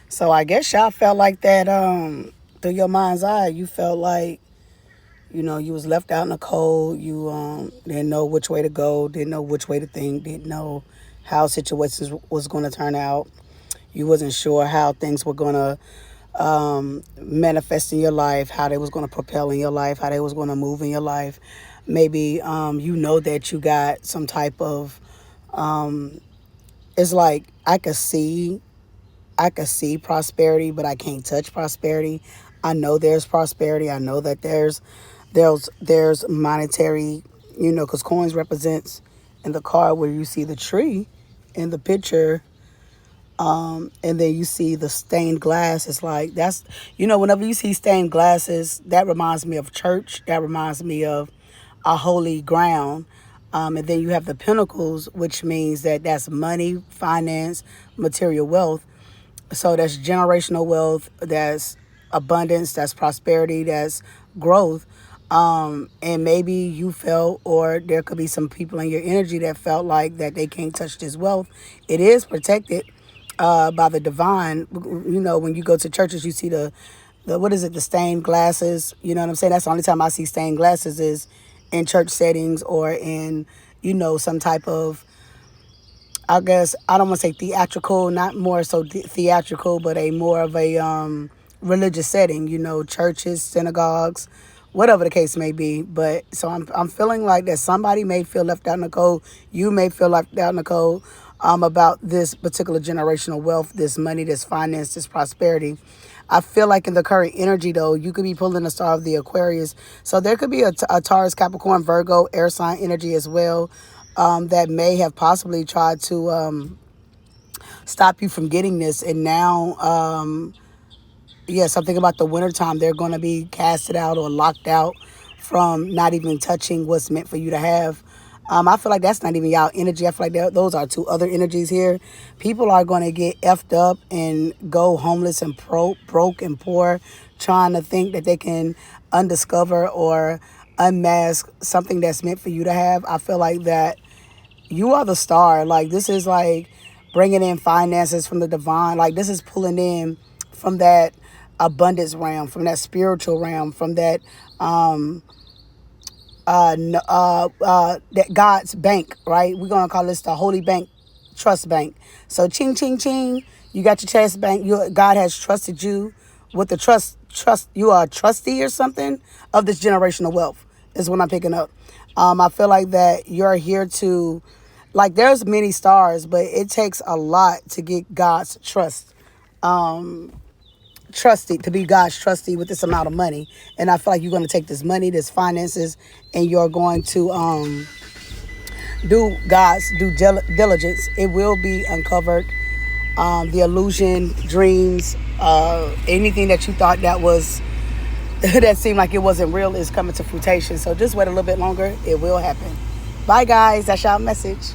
So I guess y'all felt like that through your mind's eye. You felt like, you was left out in the cold. You didn't know which way to go, didn't know which way to think, didn't know how situations was going to turn out. You wasn't sure how things were going to manifest in your life, how they was going to propel in your life, how they was going to move in your life. Maybe that you got some type of it's like I could see prosperity, but I can't touch prosperity. I know there's prosperity. I know that there's monetary, because coins represents in the card where you see the tree in the picture, and then you see the stained glass. It's like whenever you see stained glasses, that reminds me of church. That reminds me of a holy ground. And then you have the pinnacles, which means that's money, finance, material wealth. So that's generational wealth, that's abundance, that's prosperity, that's growth. And maybe you felt, or there could be some people in your energy that felt like that they can't touch this wealth. It is protected by the divine. When you go to churches, you see the what is it, the stained glasses. You know what I'm saying? That's the only time I see stained glasses is in church settings or in, some type of, I guess I don't want to say theatrical, not more so theatrical, but a more of a religious setting. Churches, synagogues, whatever the case may be. But so I'm feeling like that somebody may feel left out in the cold. You may feel left out in the cold about this particular generational wealth, this money, this finance, this prosperity. I feel like in the current energy, though, you could be pulling the star of the Aquarius. So there could be a Taurus, Capricorn, Virgo, air sign energy as well, that may have possibly tried to stop you from getting this. And now, something about the wintertime, they're going to be casted out or locked out from not even touching what's meant for you to have. I feel like that's not even y'all energy. I feel like those are two other energies here. People are going to get effed up and go homeless and broke and poor, trying to think that they can undiscover or unmask something that's meant for you to have. I feel like that you are the star. Like, this is like bringing in finances from the divine. Like, this is pulling in from that abundance realm, from that spiritual realm, from that that God's bank, right? We're gonna call this the Holy Bank Trust Bank. So ching ching ching, you got your trust bank. God has trusted you with the trust. You are a trustee or something of this generational wealth is what I'm picking up. I feel like that you're here to, like, there's many stars, but it takes a lot to get God's trust. Trusty, to be God's trustee with this amount of money. And I feel like you're going to take this money, this finances, and you're going to do God's due diligence. It will be uncovered. The illusion, dreams, anything that you thought that was that seemed like it wasn't real is coming to fruition. So just wait a little bit longer. It will happen. Bye, guys. That's y'all message.